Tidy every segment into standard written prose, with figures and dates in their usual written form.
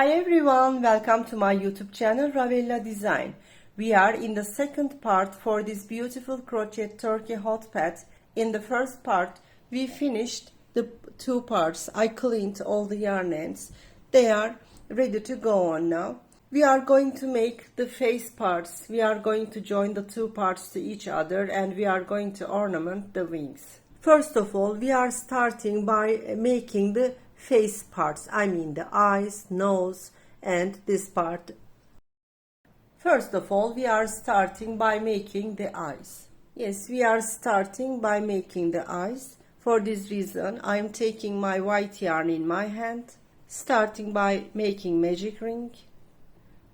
Hi everyone, welcome to my YouTube channel Ravella Design. We are in the second part for this beautiful crochet turkey hotpad. In the first part we finished the two parts. I cleaned all the yarn ends. They are ready to go on now. We are going to make the face parts. We are going to join the two parts to each other and we are going to ornament the wings. First of all, we are starting by making the face parts. I mean the eyes, nose and this part. First of all, we are starting by making the eyes. Yes, we are starting by making the eyes. For this reason, I am taking my white yarn in my hand, starting by making magic ring.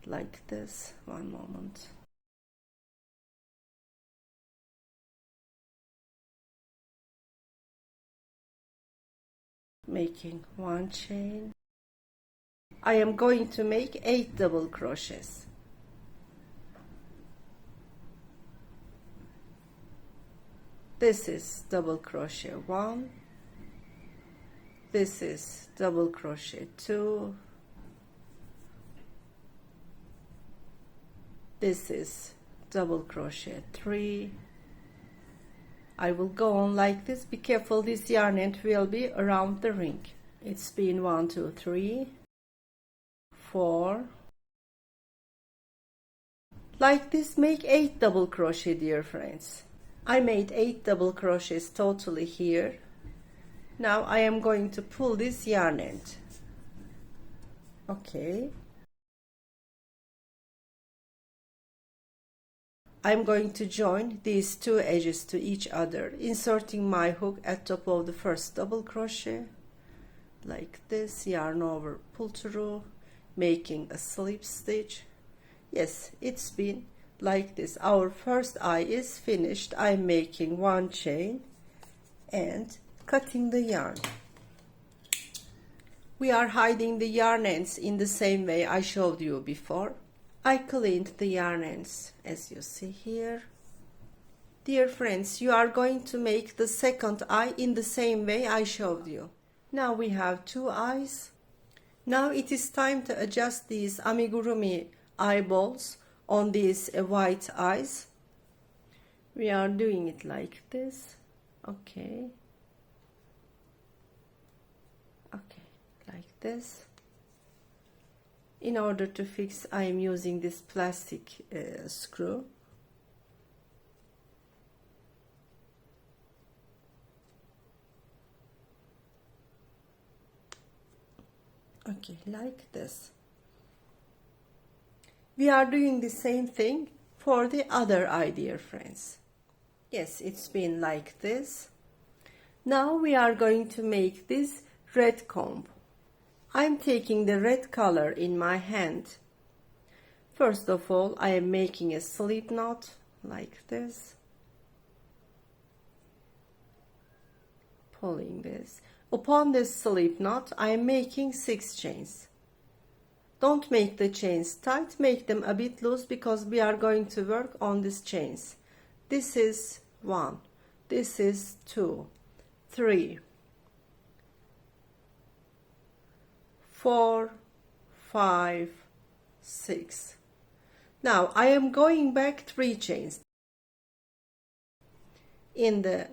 Like this. One moment. Making one chain. I am going to make 8 double crochets. This is double crochet 1. This is double crochet 2. This is double crochet 3. I will go on like this. Be careful, this yarn end will be around the ring. It's been 1, 2, 3, 4. Like this, make 8 double crochet, dear friends. I made 8 double crochets totally here. Now I am going to pull this yarn end. Okay. I'm going to join these two edges to each other, inserting my hook at top of the first double crochet, like this, yarn over, pull through, making a slip stitch. Yes, it's been like this. Our first eye is finished. I'm making one chain and cutting the yarn. We are hiding the yarn ends in the same way I showed you before. I cleaned the yarn ends, as you see here. Dear friends, you are going to make the second eye in the same way I showed you. Now we have 2 eyes. Now it is time to adjust these amigurumi eyeballs on these white eyes. We are doing it like this. Okay. Okay, like this. In order to fix, I am using this plastic screw. Okay, like this. We are doing the same thing for the other eye, dear friends. Yes, it's been like this. Now we are going to make this red comb. I'm taking the red color in my hand. First of all, I am making a slip knot like this. Pulling this. Upon this slip knot, I am making 6 chains. Don't make the chains tight, make them a bit loose because we are going to work on these chains. This is 1, this is 2, 3, 4, 5, 6. Now I am going back 3 chains. In the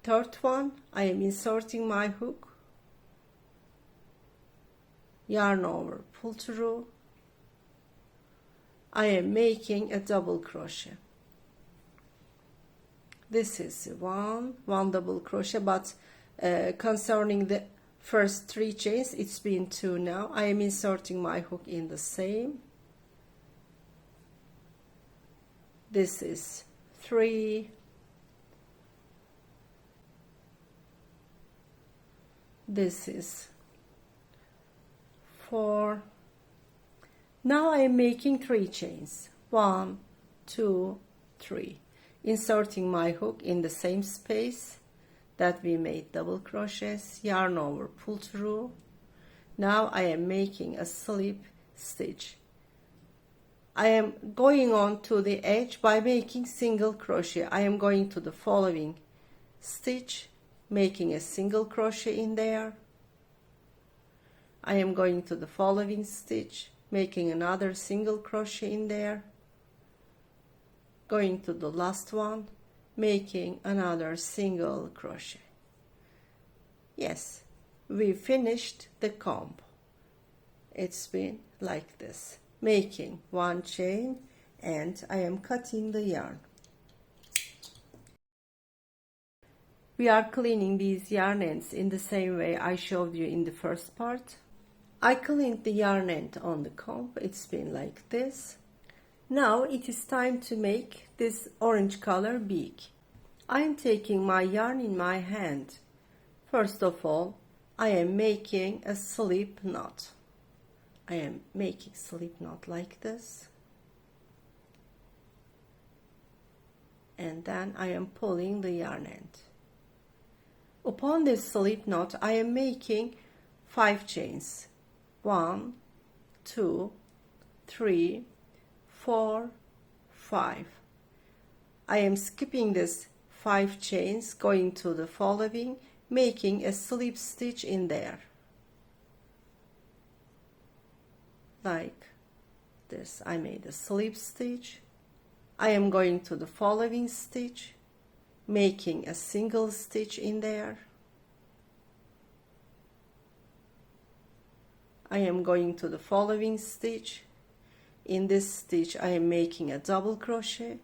third one, I am inserting my hook, yarn over, pull through. I am making a double crochet. This is one double crochet, but concerning the first 3 chains, it's been 2 now. I am inserting my hook in the same. This is 3. This is 4. Now I am making 3 chains. 1, 2, 3. Inserting my hook in the same space that we made double crochets, yarn over, pull through. Now I am making a slip stitch. I am going on to the edge by making single crochet. I am going to the following stitch, making a single crochet in there. I am going to the following stitch, making another single crochet in there, going to the last one, making another single crochet. Yes, we finished the comb. It's been like this, making one chain, and I am cutting the yarn. We are cleaning these yarn ends in the same way I showed you in the first part. I cleaned the yarn end on the comb. It's been like this. Now it is time to make this orange color beak. I am taking my yarn in my hand. First of all, I am making a slip knot. I am making slip knot like this. And then I am pulling the yarn end. Upon this slip knot, I am making 5 chains. 1, 2, 3, 4, 5. I am skipping this 5 chains, going to the following, making a slip stitch in there. Like this, I made a slip stitch. I am going to the following stitch, making a single stitch in there. I am going to the following stitch. In this stitch I am making a double crochet.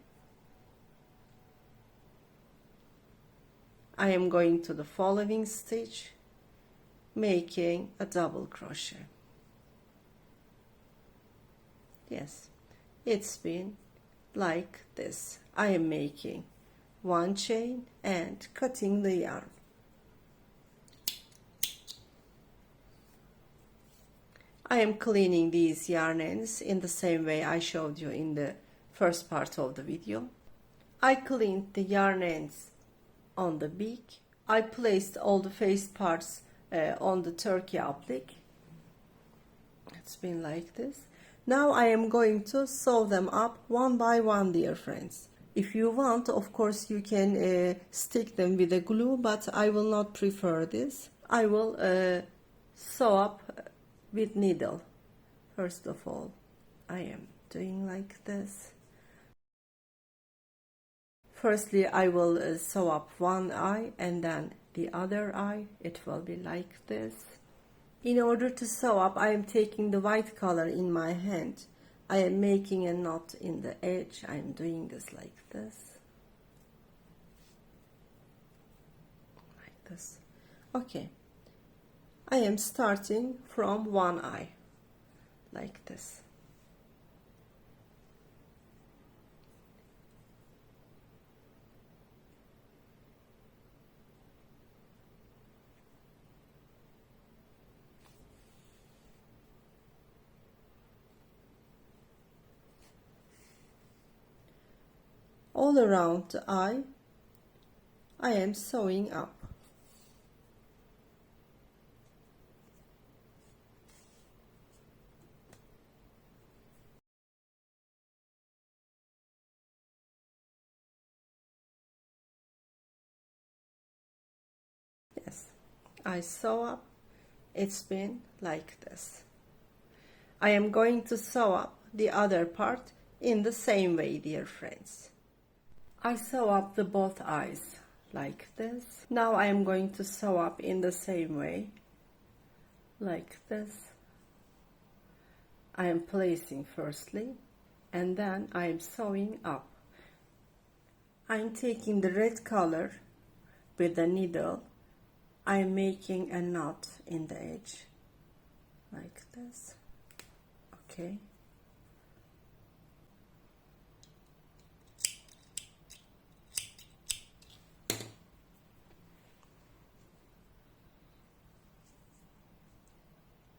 I am going to the following stitch, making a double crochet. Yes, it's been like this. I am making one chain and cutting the yarn. I am cleaning these yarn ends in the same way I showed you in the first part of the video. I cleaned the yarn ends on the beak. I placed all the face parts on the turkey applique. It's been like this. Now I am going to sew them up one by one, dear friends. If you want, of course, you can stick them with a glue, but I will not prefer this. I will sew up with needle. First of all, I am doing like this. Firstly, I will sew up one eye and then the other eye. It will be like this. In order to sew up, I am taking the white color in my hand. I am making a knot in the edge. I am doing this like this. Like this. Okay. I am starting from one eye. Like this. All around the eye, I am sewing up. Yes, I sew up. It's been like this. I am going to sew up the other part in the same way, dear friends. I sew up the both eyes like this. Now I am going to sew up in the same way, like this. I am placing firstly, and then I am sewing up. I am taking the red color with the needle. I am making a knot in the edge, like this. Okay.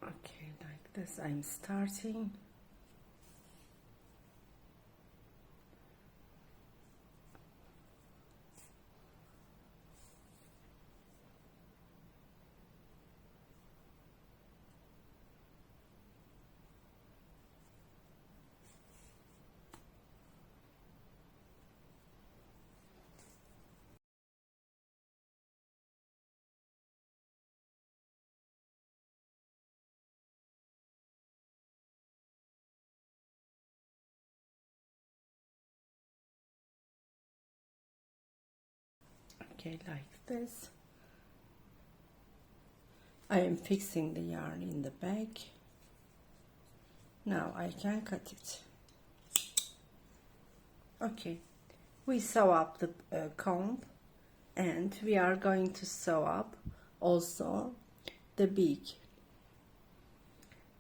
Okay, like this I'm starting. Okay, like this. I am fixing the yarn in the back. Now I can cut it. Okay, we sew up the comb, and we are going to sew up also the beak.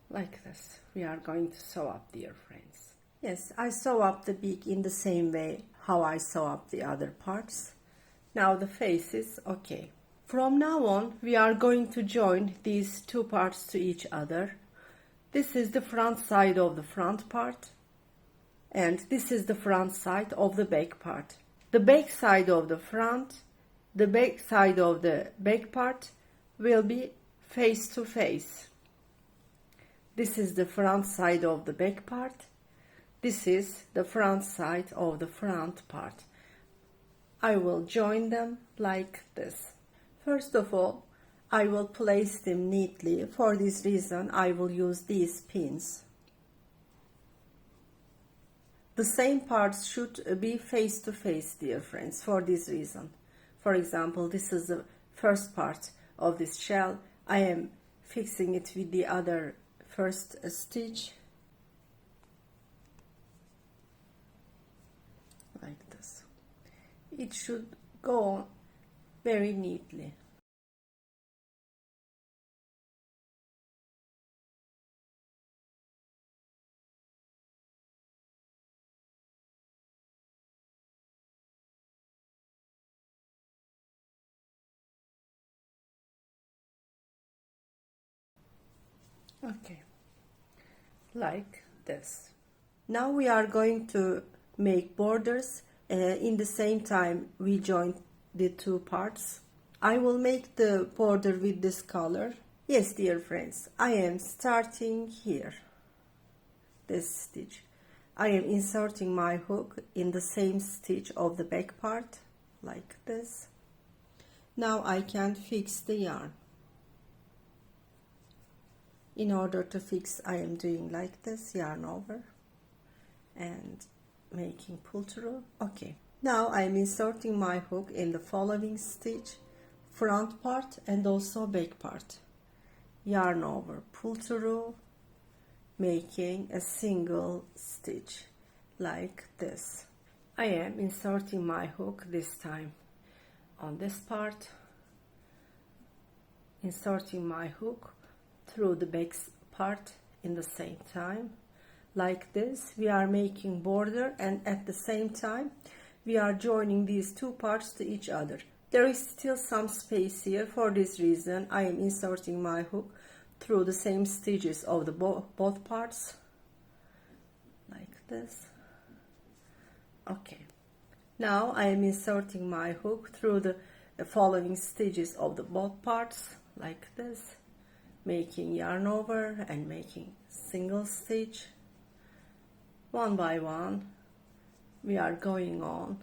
Like this, we are going to sew up, dear friends. Yes, I sew up the beak in the same way how I sew up the other parts. Now the face is okay. From now on, we are going to join these two parts to each other. This is the front side of the front part, and this is the front side of the back part. The back side of the front, the back side of the back part will be face to face. This is the front side of the back part. This is the front side of the front part. I will join them like this. First of all, I will place them neatly. For this reason, I will use these pins. The same parts should be face to face, dear friends, for this reason. For example, this is the first part of this shell. I am fixing it with the other first stitch. Like this. It should go on very neatly. Okay, like this. Now we are going to make borders. In the same time we join the two parts. I will make the border with this color. Yes, dear friends, I am starting here, this stitch. I am inserting my hook in the same stitch of the back part, like this. Now I can fix the yarn. In order to fix, I am doing like this, yarn over and making pull through. Okay, now I am inserting my hook in the following stitch, front part and also back part. Yarn over, pull through, making a single stitch like this. I am inserting my hook this time on this part, inserting my hook through the back part in the same time. Like this, we are making border, and at the same time we are joining these two parts to each other. There is still some space here. For this reason, I am inserting my hook through the same stitches of the both parts, like this. Okay, now I am inserting my hook through the following stitches of the both parts, like this, making yarn over and making single stitch. One by one we are going on.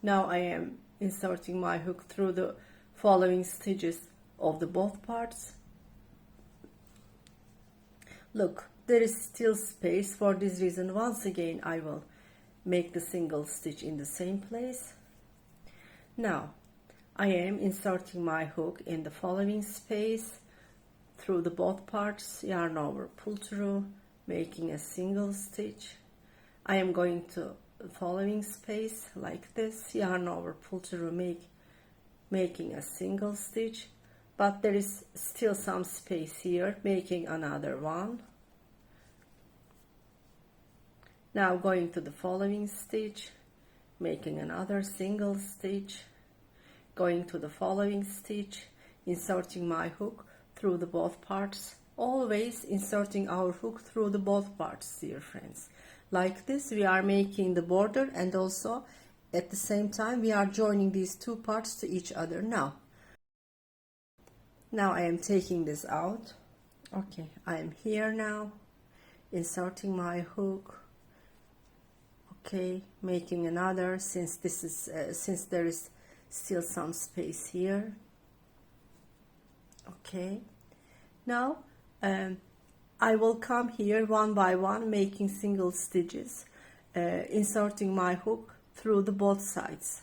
Now I am inserting my hook through the following stitches of the both parts. Look, there is still space. For this reason, once again I will make the single stitch in the same place. Now I am inserting my hook in the following space through the both parts, yarn over, pull through, making a single stitch. I am going to the following space like this, yarn over, pull through, making a single stitch, but there is still some space here, making another one. Now going to the following stitch, making another single stitch, going to the following stitch, inserting my hook through the both parts, always inserting our hook through the both parts, dear friends. Like this, we are making the border, and also at the same time we are joining these two parts to each other. Now I am taking this out. Okay, I am here now, inserting my hook. Okay, making another, since this is since there is still some space here. Okay, now I will come here one by one, making single stitches, inserting my hook through the both sides.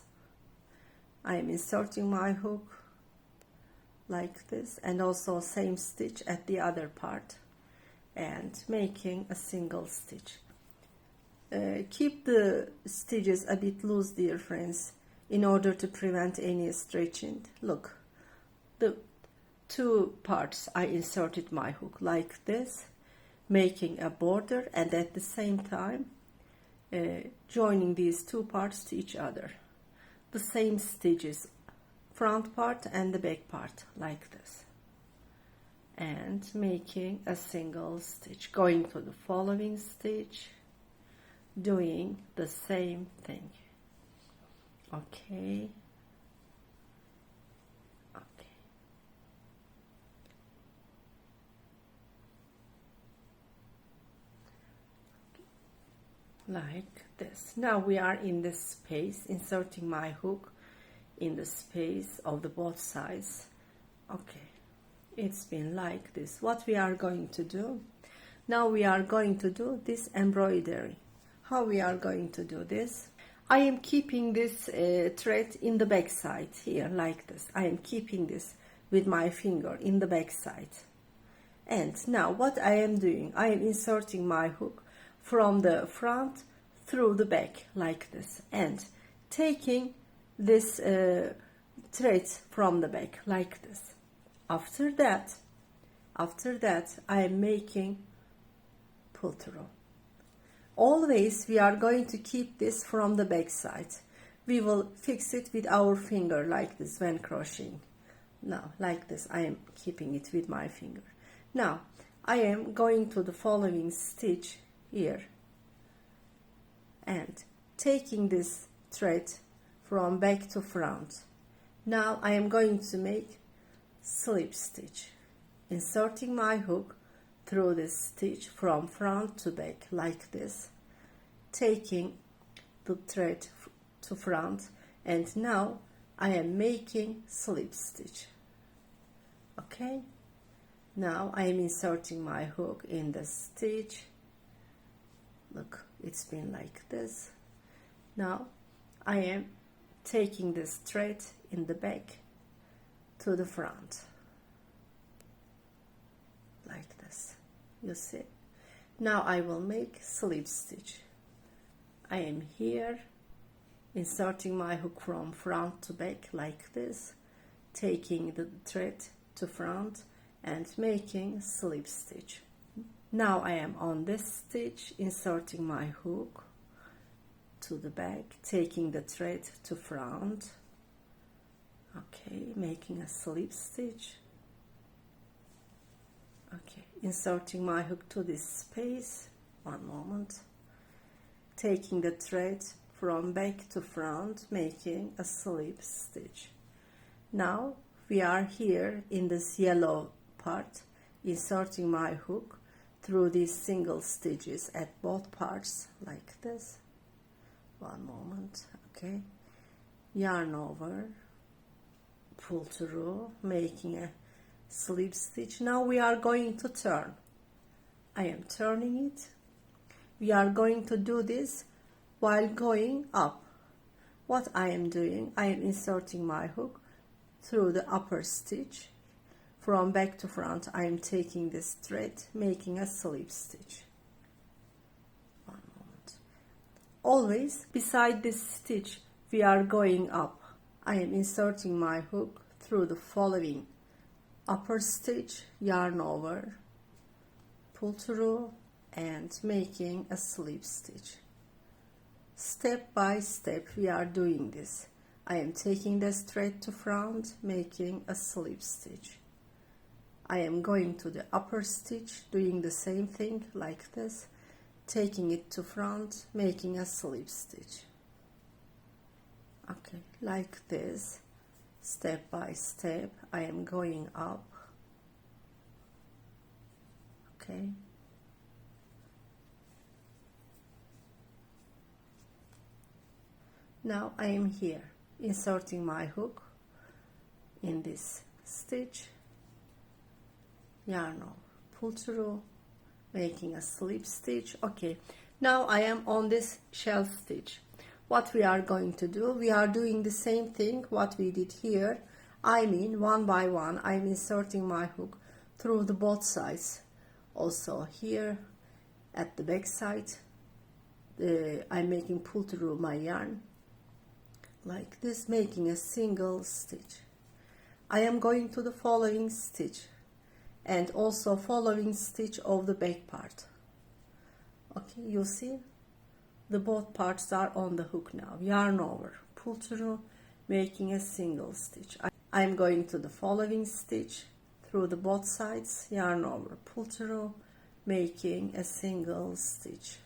I am inserting my hook like this, and also same stitch at the other part, and making a single stitch. Keep the stitches a bit loose, dear friends, in order to prevent any stretching. Look, the two parts I inserted my hook like this, making a border, and at the same time joining these two parts to each other. The same stitches, front part and the back part, like this, and making a single stitch, going to the following stitch, doing the same thing. Okay, like this. Now we are in this space, inserting my hook in the space of the both sides. Okay, it's been like this. What we are going to do now, we are going to do this embroidery. How we are going to do this? I am keeping this thread in the back side here, like this. I am keeping this with my finger in the back side. And now what I am doing, I am inserting my hook from the front through the back, like this, and taking this thread from the back, like this. After that I am making pull through. Always we are going to keep this from the back side. We will fix it with our finger like this when crocheting. Now like this, I am keeping it with my finger. Now I am going to the following stitch here and taking this thread from back to front. Now I am going to make slip stitch, inserting my hook through this stitch from front to back, like this, taking the thread to front, and now I am making slip stitch. Okay, now I am inserting my hook in the stitch. Look, it's been like this. Now I am taking this thread in the back to the front, like this. You see? Now I will make slip stitch. I am here inserting my hook from front to back, like this, taking the thread to front and making slip stitch. Now I am on this stitch, inserting my hook to the back, taking the thread to front. Okay, making a slip stitch. Okay, inserting my hook to this space. One moment. Taking the thread from back to front, making a slip stitch. Now we are here in this yellow part, inserting my hook through these single stitches at both parts, like this. One moment. Okay, yarn over, pull through, making a slip stitch. Now we are going to turn. I am turning it. We are going to do this while going up. What I am doing, I am inserting my hook through the upper stitch. From back to front, I am taking this thread, making a slip stitch. One moment. Always beside this stitch, we are going up. I am inserting my hook through the following upper stitch, yarn over, pull through, and making a slip stitch. Step by step we are doing this. I am taking this thread to front, making a slip stitch. I am going to the upper stitch, doing the same thing like this, taking it to front, making a slip stitch. Okay, like this, step by step I am going up. Okay, now I am here inserting my hook in this stitch, yarn over, pull through, making a slip stitch. Okay, now I am on this shell stitch. what we are going to do, we are doing the same thing what we did here. I mean, one by one, I'm inserting my hook through the both sides. Also here at the back side, I'm making pull through my yarn like this, making a single stitch. I am going to the following stitch and also following stitch of the back part. Okay, you see the both parts are on the hook now. Yarn over, pull through, making a single stitch. I'm going to the following stitch through the both sides, yarn over, pull through, making a single stitch.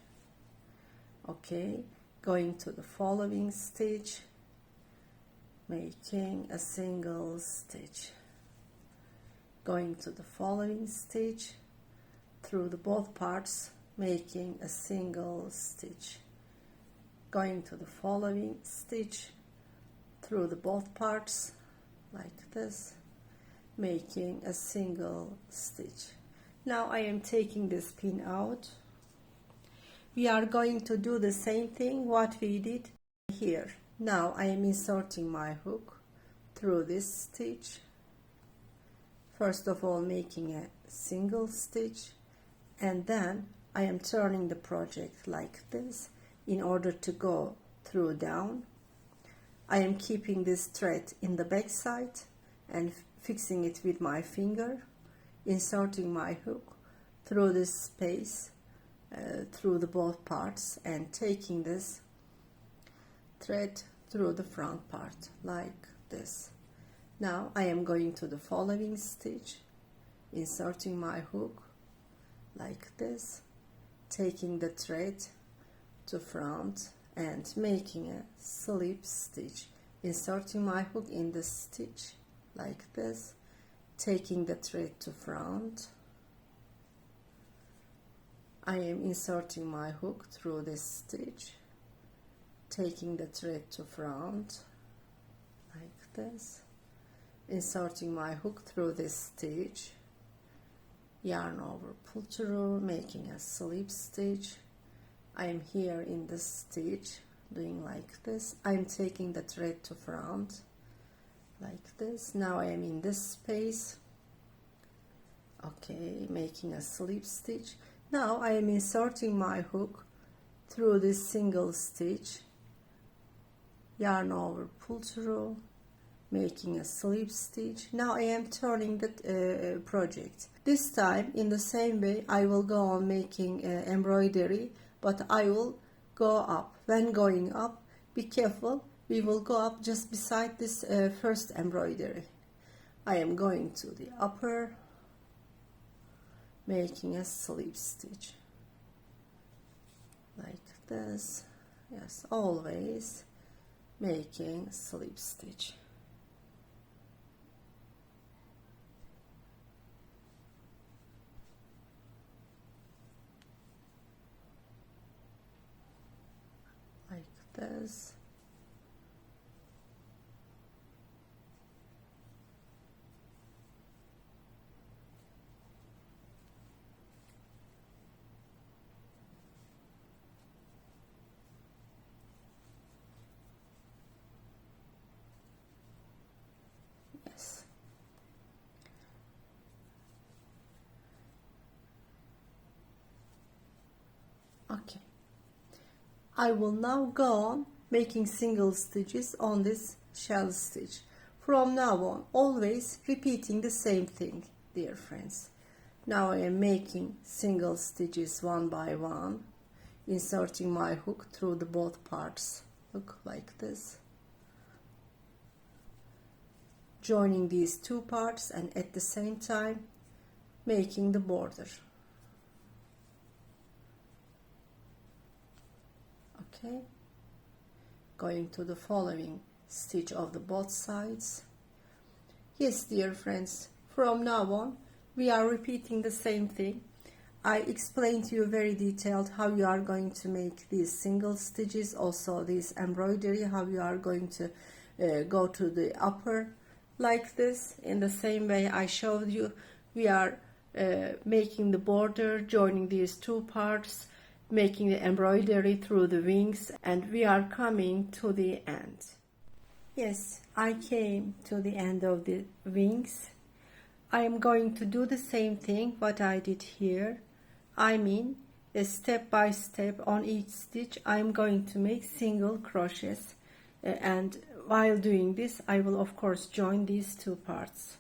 Okay, going to the following stitch, making a single stitch. Going to the following stitch through the both parts, making a single stitch. Going to the following stitch through the both parts like this, making a single stitch. Now I am taking this pin out. We are going to do the same thing what we did here. Now I am inserting my hook through this stitch. First of all, making a single stitch, and then I am turning the project like this in order to go through down. I am keeping this thread in the back side and fixing it with my finger, inserting my hook through this space, through the both parts, and taking this thread through the front part like this. Now I am going to the following stitch, inserting my hook like this, taking the thread to front and making a slip stitch, inserting my hook in the stitch like this, taking the thread to front. I am inserting my hook through this stitch, taking the thread to front like this, inserting my hook through this stitch, yarn over, pull through, making a slip stitch. I am here in this stitch doing like this. I'm taking the thread to front like this. Now I am in this space. Okay, making a slip stitch. Now I am inserting my hook through this single stitch, yarn over, pull through, making a slip stitch. Now I am turning the project. This time in the same way I will go on making embroidery, but I will go up. When going up, be careful, we will go up just beside this first embroidery. I am going to the upper, making a slip stitch like this. Yes, always making a slip stitch. Like this. Yes. Okay. I will now go on making single stitches on this shell stitch. From now on, always repeating the same thing, dear friends. Now I am making single stitches one by one, inserting my hook through the both parts. Look like this. Joining these two parts and at the same time making the border. Okay, going to the following stitch of the both sides. Yes, dear friends, from now on we are repeating the same thing. I explained to you very detailed how you are going to make these single stitches, also this embroidery, how you are going to go to the upper like this. In the same way I showed you, we are making the border, joining these two parts making the embroidery through the wings, and we are coming to the end. Yes, I came to the end of the wings. I am going to do the same thing what I did here. I mean, step by step on each stitch I am going to make single crochets, and while doing this I will of course join these two parts.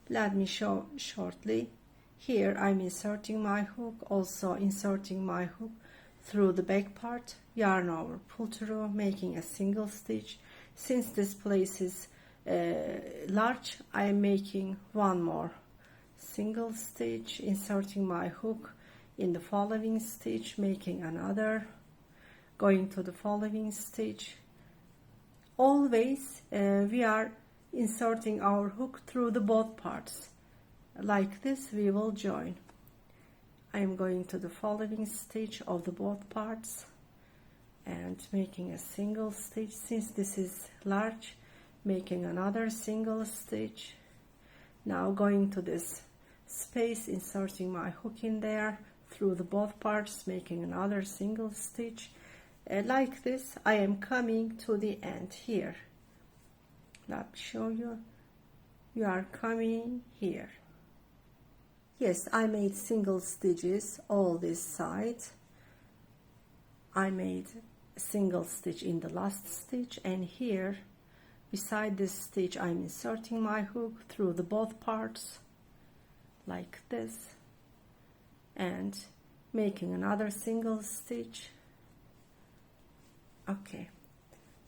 Let me show shortly. Here I'm inserting my hook, also inserting my hook through the back part, yarn over, pull through, making a single stitch. Since this place is large, I am making one more single stitch, inserting my hook in the following stitch, making another, going to the following stitch. Always we are inserting our hook through the both parts. Like this we will join. I am going to the following stitch of the both parts and making a single stitch. Since this is large, making another single stitch. Now going to this space, inserting my hook in there through the both parts, making another single stitch. Like this I am coming to the end here. Let me show you. You are coming here. Yes, I made single stitches all this side. I made a single stitch in the last stitch, and here beside this stitch I'm inserting my hook through the both parts like this and making another single stitch. Okay,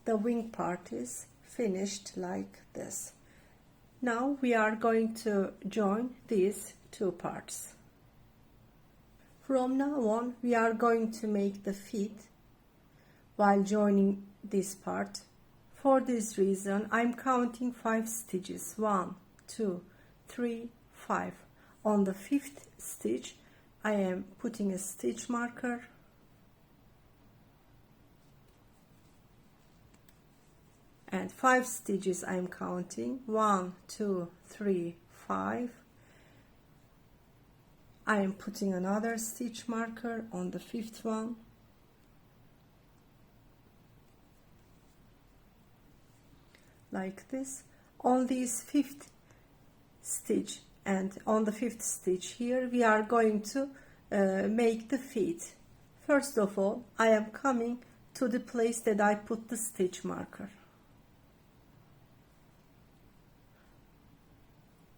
the wing part is finished like this. Now we are going to join these two parts. From now on we are going to make the feet while joining this part. For this reason I'm counting 5 stitches. 1, 2, 3, 5. On the 5th stitch I am putting a stitch marker and 5 stitches I'm counting. 1, 2, 3, 5. I am putting another stitch marker on the 5th one. Like this. On this 5th stitch and on the 5th stitch here we are going to make the feet. First of all I am coming to the place that I put the stitch marker.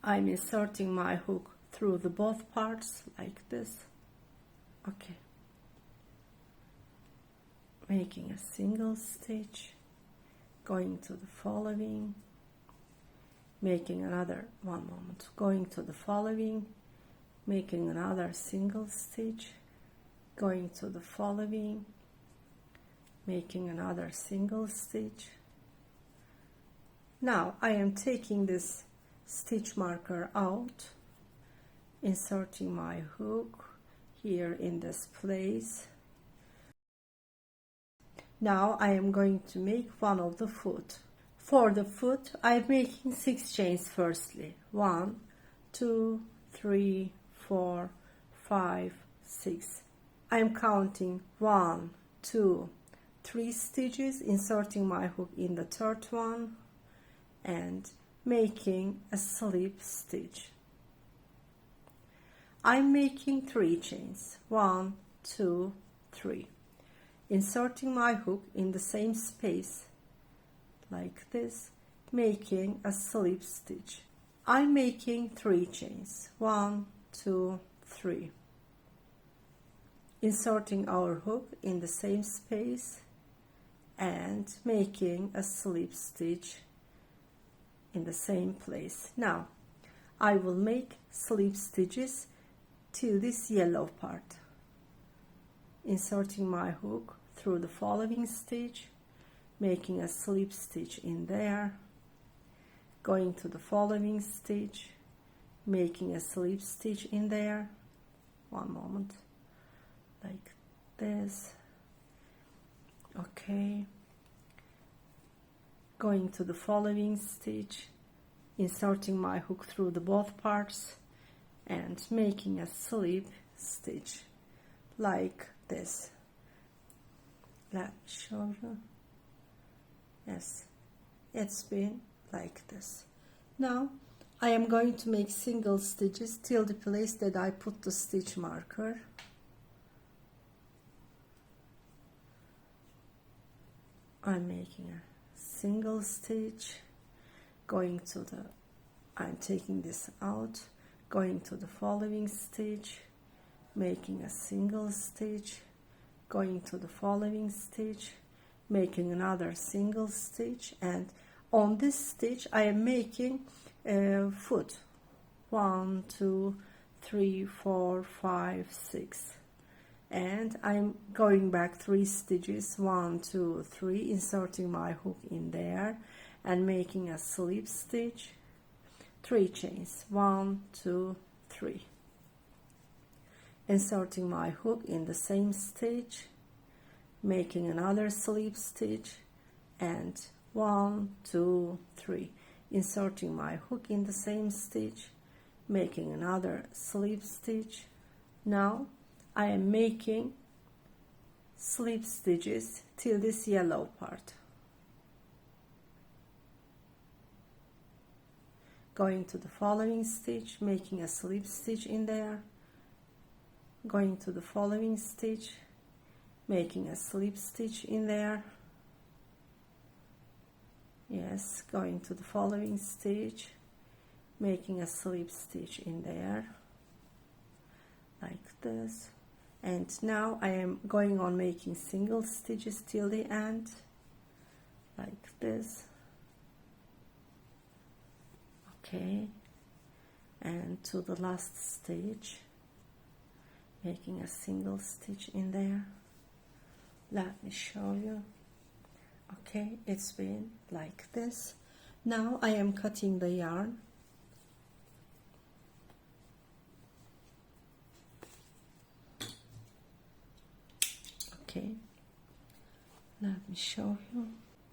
I'm inserting my hook through the both parts like this. Okay, making a single stitch, going to the following, making another, one moment, going to the following, making another single stitch, going to the following, making another single stitch. Now I am taking this stitch marker out, inserting my hook here in this place. Now I am going to make one of the foot. For the foot I'm making 6 chains firstly. 1, 2, 3, 4, 5, 6. I am counting 1, 2, 3 stitches, inserting my hook in the 3rd one and making a slip stitch. I'm making 3 chains. 1, 2, 3. Inserting my hook in the same space like this, making a slip stitch. I'm making 3 chains. 1, 2, 3. Inserting our hook in the same space and making a slip stitch in the same place. Now I will make slip stitches to this yellow part, inserting my hook through the following stitch, making a slip stitch in there, going to the following stitch, making a slip stitch in there, one moment, like this. Okay, going to the following stitch, inserting my hook through the both parts and making a slip stitch like this. Let me show you. Yes, it's been like this. Now I am going to make single stitches till the place that I put the stitch marker. I'm making a single stitch, going to the, I'm taking this out, going to the following stitch, making a single stitch, going to the following stitch, making another single stitch, and on this stitch I am making a foot. 1, 2, 3, 4, 5, 6, and I'm going back 3 stitches, 1, 2, 3, inserting my hook in there and making a slip stitch, 3 chains, 1, 2, 3, inserting my hook in the same stitch, making another slip stitch, and 1, 2, 3, inserting my hook in the same stitch, making another slip stitch. Now I am making slip stitches till this yellow part, going to the following stitch, making a slip stitch in there, going to the following stitch, making a slip stitch in there, yes, going to the following stitch, making a slip stitch in there like this. And now I am going on making single stitches till the end like this. Okay, and to the last stitch, making a single stitch in there. Let me show you. Okay, it's been like this. Now I am cutting the yarn. Okay, let me show you.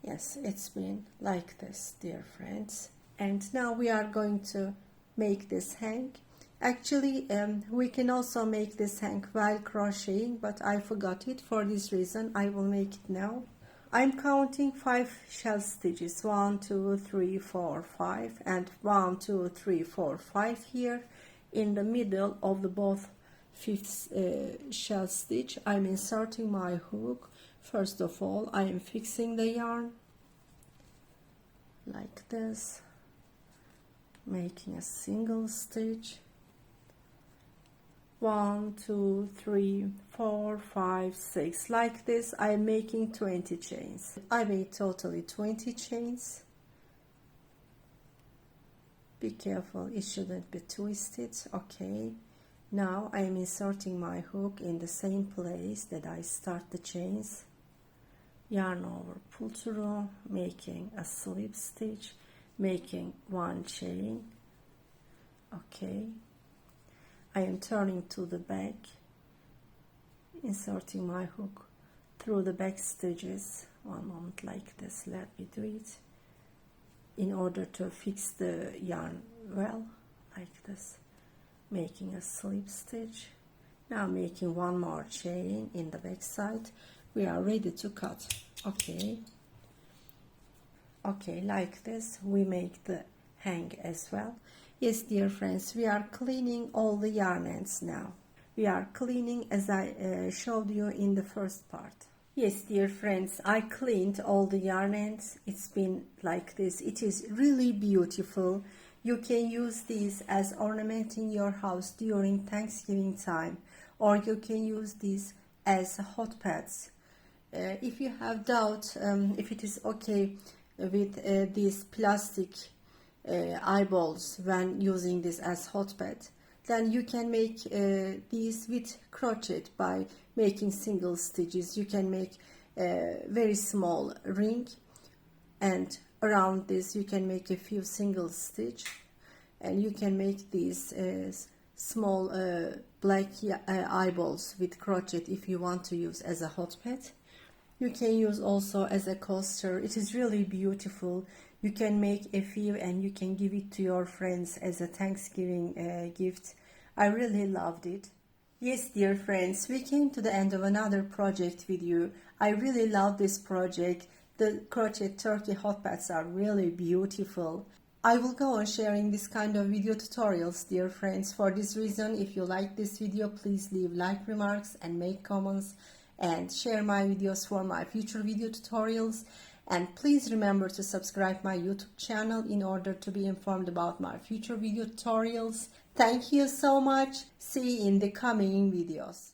Yes, it's been like this, dear friends. And now we are going to make this hang. Actually, we can also make this hang while crocheting, but I forgot it. For this reason, I will make it now. I'm counting 5 shell stitches, 1, 2, 3, 4, 5, and 1, 2, 3, 4, 5 here. In the middle of the both 5th shell stitch, I'm inserting my hook. First of all, I am fixing the yarn like this, making a single stitch. 1, 2, 3, 4, 5, 6. Like this, I'm making 20 chains. I made totally 20 chains. Be careful, it shouldn't be twisted. Okay, now I am inserting my hook in the same place that I start the chains. Yarn over, pull through, making a slip stitch, making 1 chain. Okay, I am turning to the back, inserting my hook through the back stitches. One moment, like this. Let me do it in order to fix the yarn well, like this, making a slip stitch. Now making 1 more chain in the back side. We are ready to cut. Okay, like this we make the hang as well. Yes, dear friends, we are cleaning all the yarn ends now. We are cleaning as I showed you in the first part. Yes, dear friends, I cleaned all the yarn ends. It's been like this. It is really beautiful. You can use these as ornamenting your house during Thanksgiving time, or you can use these as hot pads. If you have doubt if it is okay with these plastic eyeballs when using this as hot pad, then you can make these with crochet by making single stitches. You can make a very small ring, and around this you can make a few single stitch, and you can make these small black eyeballs with crochet if you want to use as a hot pad. You can use also as a coaster. It is really beautiful. You can make a few and you can give it to your friends as a Thanksgiving gift. I really loved it. Yes, dear friends, we came to the end of another project with you. I really love this project. The Crochet Turkey hotpads are really beautiful. I will go on sharing this kind of video tutorials, dear friends. For this reason, if you like this video, please leave like remarks and make comments and share my videos for my future video tutorials. And please remember to subscribe my YouTube channel in order to be informed about my future video tutorials. Thank you so much. See you in the coming videos.